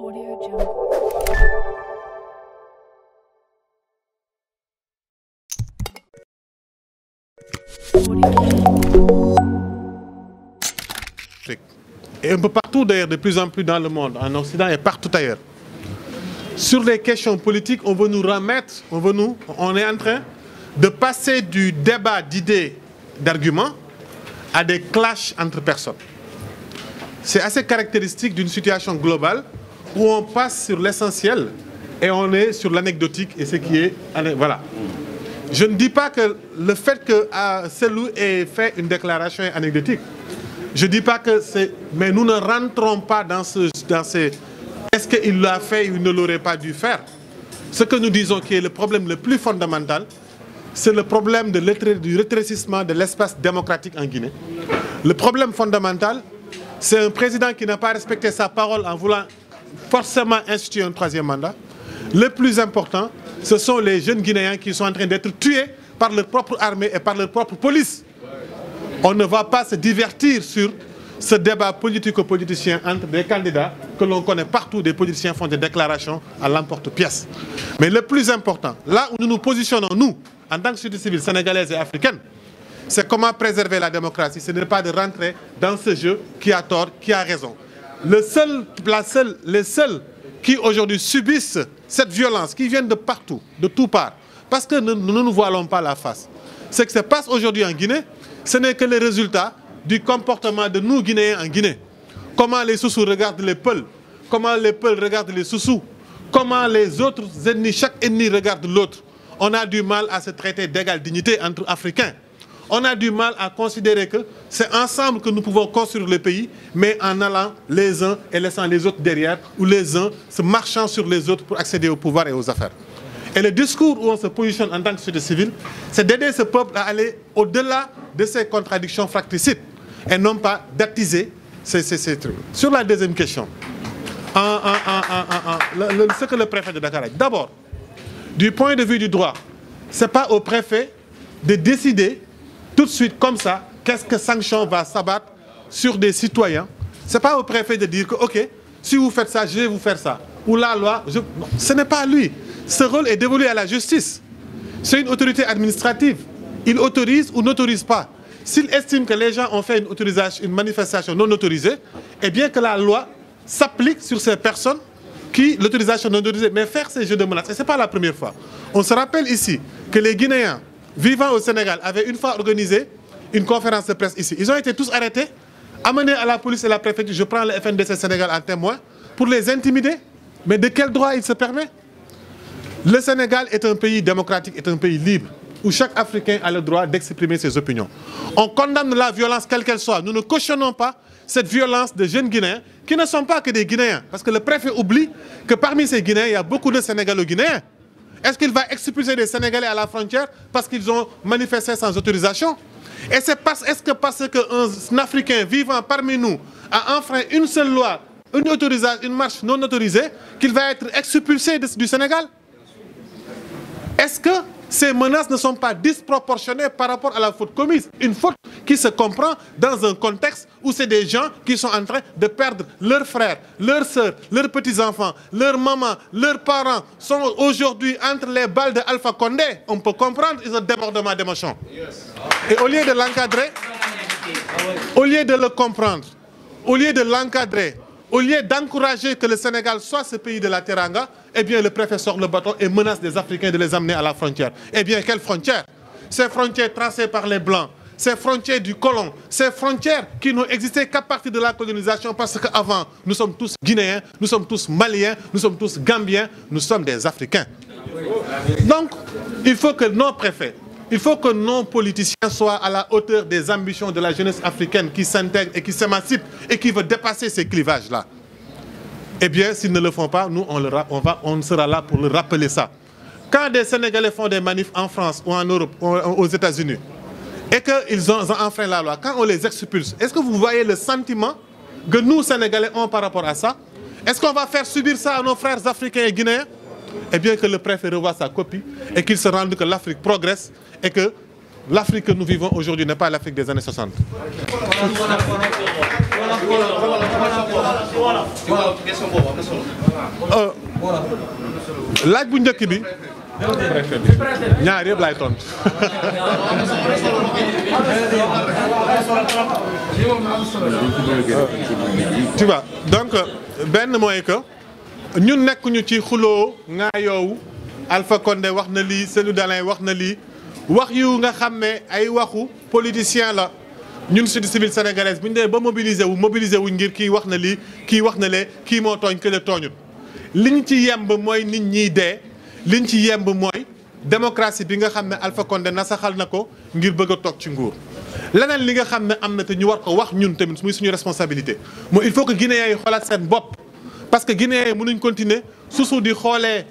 Et un peu partout d'ailleurs, de plus en plus dans le monde, en Occident et partout ailleurs. Sur les questions politiques, on veut nous remettre, on est en train de passer du débat d'idées, d'arguments, à des clashs entre personnes. C'est assez caractéristique d'une situation globale où on passe sur l'essentiel et on est sur l'anecdotique et ce qui est... Voilà. Je ne dis pas que le fait que Selou ait fait une déclaration anecdotique, je ne dis pas que c'est... Mais nous ne rentrons pas dans ces... Est-ce qu'il l'a fait ou il ne l'aurait pas dû faire? Ce que nous disons qui est le problème le plus fondamental, c'est le problème du rétrécissement de l'espace démocratique en Guinée. Le problème fondamental, c'est un président qui n'a pas respecté sa parole en voulant forcément instituer un troisième mandat. Le plus important, ce sont les jeunes Guinéens qui sont en train d'être tués par leur propre armée et par leur propre police. On ne va pas se divertir sur ce débat politico-politicien entre des candidats que l'on connaît partout, des politiciens font des déclarations à l'emporte-pièce. Mais le plus important, là où nous nous positionnons, nous, en tant que société civile sénégalaise et africaine, c'est comment préserver la démocratie. Ce n'est pas de rentrer dans ce jeu qui a tort, qui a raison. Les seuls qui aujourd'hui subissent cette violence, qui viennent de partout, de tout part, parce que nous ne nous voilons pas la face. Ce qui se passe aujourd'hui en Guinée, ce n'est que le résultat du comportement de nous Guinéens en Guinée. Comment les Soussous regardent les Peuls, comment les Peuls regardent les Soussous, comment les autres ennemis, chaque ennemi regarde l'autre. On a du mal à se traiter d'égale dignité entre Africains. On a du mal à considérer que c'est ensemble que nous pouvons construire le pays, mais en allant les uns et laissant les autres derrière, ou les uns se marchant sur les autres pour accéder au pouvoir et aux affaires. Et le discours où on se positionne en tant que société civile, c'est d'aider ce peuple à aller au-delà de ces contradictions fratricides et non pas d'attiser ces trucs. Sur la deuxième question, ce que le préfet de Dakar a dit. D'abord, du point de vue du droit, ce n'est pas au préfet de décider tout de suite comme ça, qu'est-ce que sanction va s'abattre sur des citoyens. Ce n'est pas au préfet de dire que, ok, si vous faites ça, je vais vous faire ça. Ou la loi, non, ce n'est pas lui. Ce rôle est dévolu à la justice. C'est une autorité administrative. Il autorise ou n'autorise pas. S'il estime que les gens ont fait une manifestation non autorisée, eh bien que la loi s'applique sur ces personnes qui, l'autorisation non autorisée, mais faire ces jeux de menaces. Et ce n'est pas la première fois. On se rappelle ici que les Guinéens vivant au Sénégal avaient une fois organisé une conférence de presse ici. Ils ont été tous arrêtés, amenés à la police et à la préfecture. Je prends le FNDC Sénégal en témoin pour les intimider. Mais de quel droit il se permet? Le Sénégal est un pays démocratique, est un pays libre, où chaque Africain a le droit d'exprimer ses opinions. On condamne la violence quelle qu'elle soit. Nous ne cautionnons pas cette violence de jeunes Guinéens qui ne sont pas que des Guinéens. Parce que le préfet oublie que parmi ces Guinéens, il y a beaucoup de Sénégalo-Guinéens. Est-ce qu'il va expulser des Sénégalais à la frontière parce qu'ils ont manifesté sans autorisation? Et est-ce que parce qu'un Africain vivant parmi nous a enfreint une seule loi, une marche non autorisée, qu'il va être expulsé du Sénégal? Est-ce que ces menaces ne sont pas disproportionnées par rapport à la faute commise? Une faute qui se comprend dans un contexte où c'est des gens qui sont en train de perdre leurs frères, leurs sœurs, leurs petits-enfants, leurs mamans, leurs parents sont aujourd'hui entre les balles de Alpha Condé. On peut comprendre, ils ont un débordement d'émotions. Et au lieu de l'encadrer, au lieu de le comprendre, au lieu de l'encadrer, au lieu d'encourager que le Sénégal soit ce pays de la Teranga, eh bien le préfet sort le bâton et menace des Africains de les amener à la frontière. Eh bien, quelle frontière? Ces frontières tracées par les Blancs, ces frontières du colon, ces frontières qui n'ont existé qu'à partir de la colonisation parce qu'avant, nous sommes tous Guinéens, nous sommes tous Maliens, nous sommes tous Gambiens, nous sommes des Africains. Donc, il faut que nos préfets, il faut que nos politiciens soient à la hauteur des ambitions de la jeunesse africaine qui s'intègre et qui s'émancipe et qui veut dépasser ces clivages-là. Eh bien, s'ils ne le font pas, nous, on sera là pour leur rappeler ça. Quand des Sénégalais font des manifs en France ou en Europe ou aux États-Unis et qu'ils ont enfreint la loi, quand on les expulse, est-ce que vous voyez le sentiment que nous, Sénégalais, ont par rapport à ça? Est-ce qu'on va faire subir ça à nos frères africains et guinéens? Eh bien, que le préfet revoie sa copie et qu'il se rende que l'Afrique progresse et que l'Afrique que nous vivons aujourd'hui n'est pas l'Afrique des années 60. laaj bu njëkk bi ñaar yëpp laay tontu. tu vois donc benn mooy que ñun nekkuñu ci xuloo ngaa yoowu Alpha Condé wax na lii Cellou Dalein wax na lii wax yu nga xam ne ay waxu politicien la ñun société civile sénégalaise bu ñu dee ba mobiliser wu ngir kii wax na lii kii wax na lee kii moo tooñ kële tooñut liñ ci yemb mooy nit ñiy dee liñ ci yemb mooy démocratie bi nga xam ne Alpha Condé nasaxal na ko ngir bëgg a toog ci nguur. leneen li nga xam ne am na te ñu war ko wax ñun tamit muy suñu responsabilité mooy il faut que Guinéens yi xoolaat seen bopp parce que Guinéens yi mënuñ continuer susu di xoolee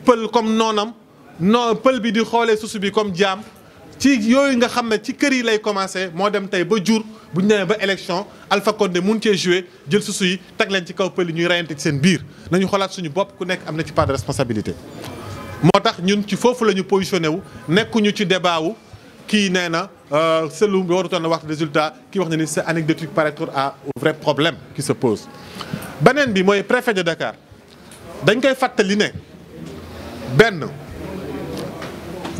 pël comme noonam non pël bi di xoolee susu bi comme jaam ci yooyu nga xam ne ci kër yi lay commencé moo dem tey ba jur bu ñu demee ba élection Alpha Condé mun cee joué jël susu yi teg leen ci kaw pël yi ñuy reyante ci seen biir nañu xoolaat suñu bopp ku nekk am na ci part de responsabilité. moo tax ñun ci foofu la ñu positionné wu nekkuñu ci débat wu kii nee na Cellou warutoon na wax résultat kii wax na ni c'est anecdotique par rapport au vrai problème qui se pose. beneen bi mooy préfet de Dakar dañ koy fàttali ne benn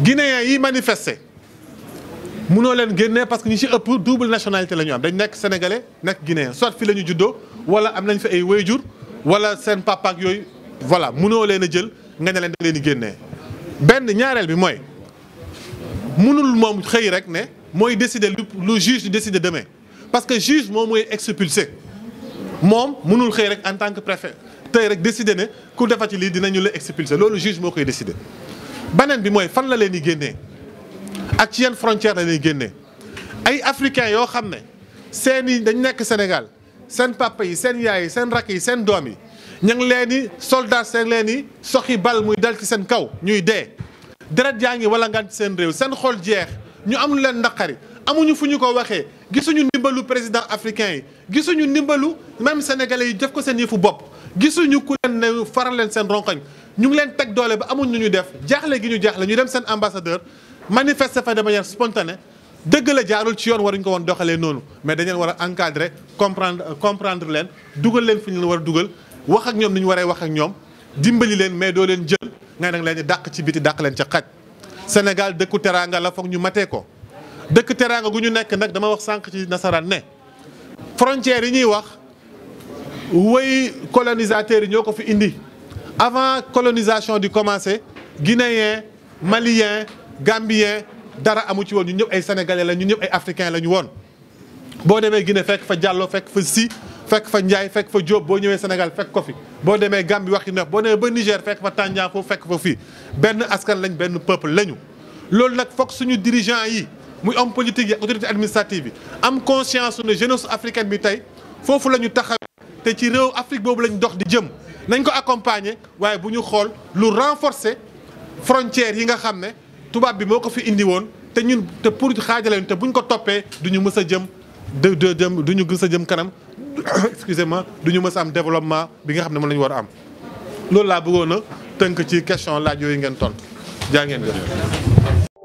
Guinéens yi manifester mënoo leen génnee parce que ñi ci ëpp double nationalité la ñu am dañ nekk sénégalais nekk guinéen soit fi la ñu juddoo wala am nañ fi ay wayjur wala seen papa ak yooyu voilà mënoo leen a jël nga ne leen da leen di génnee. benn ñaareel bi mooy mënul moom xëy rek ne mooy décider lu juge di décider demain parce que juge moom mooy expulsé moom mënul xëy rek en tant que préfet tey rek décider ne ku defati lii dinañu la expulsé loolu juge moo koy décider. beneen bi mooy fan la leen di génnee ak ci yenn frontière la leen di génnee ay africains yoo xam ne seen i dañ nekk Sénégal seen papa yi seen yaay yi seen rakk yi seen doom yi ñu ngi leen di soldat seen leen di soxi bal muy dal ci seen kaw ñuy dee deret yaa ngi wala ngaan ci seen réew seen xol jeex ñu am lu leen naqari amuñu fu ñu ko waxee gisuñu ndimbalu président africain yi gisuñu ndimbalu même sénégalais yi def ko seen yëfu bopp gisuñu ku leen ne faral leen seen ronkoñ ñu ngi leen teg doole ba amuñ nu ñu def jaaxle gi ñu jaaxle ñu dem seen ambassadeur manifester fa de manière spontanée dëgg la jaarul ci yoon waruñ ko woon doxalee noonu mais dañu leen war a encadrer comprendre leen dugal leen fi ñu leen war a dugal wax ak ñoom ni ñu waree wax ak ñoom dimbali leen mais doo leen jël nga nag leen di dàq ci biti dàq leen ca xaj. Sénégal dëkku teraanga la foog ñu matee ko dëkk teraanga gu ñu nekk nag dama wax sànq ci nasaraan ne frontières yi ñuy wax way colonisateurs yi ñoo ko fi indi. avant colonisation di commencer guinéen malien gambien dara amu ci woon ñun ñëpp ay sénégalais la ñun ñëpp ay africains la ñu woon. boo demee Guinée fekk fa Diallo fekk fa Sy fekk fa Ndiaye fekk fa Diop boo ñëwee Sénégal fekk ko fi boo demee Gambie waxi neex boo demee ba Niger fekk fa Tandian foofu fekk fa fii benn askan lañ benn peuple lañu. loolu nag foog suñu dirigeants yi muy homme politique yi autorité administrative yi am conscience su ne jeunesse africaine bi tey foofu la ñu taxawee te ci réew Afrique boobu lañ dox di jëm. nañ ko accompagner waaye bu ñu xool lu renforcer frontières yi nga xam ne tubaab bi moo ko fi indi woon te ñun te pour xaajale te buñ ko toppee duñu mës a jëm duñu gës a jëm kanam excusez-moi duñu mës a am développement bi nga xam ne moom la ñu war a am. loolu laa bëggoon a tënk ci question laaj yooyu ngeen tontu jaa ngeen jëf.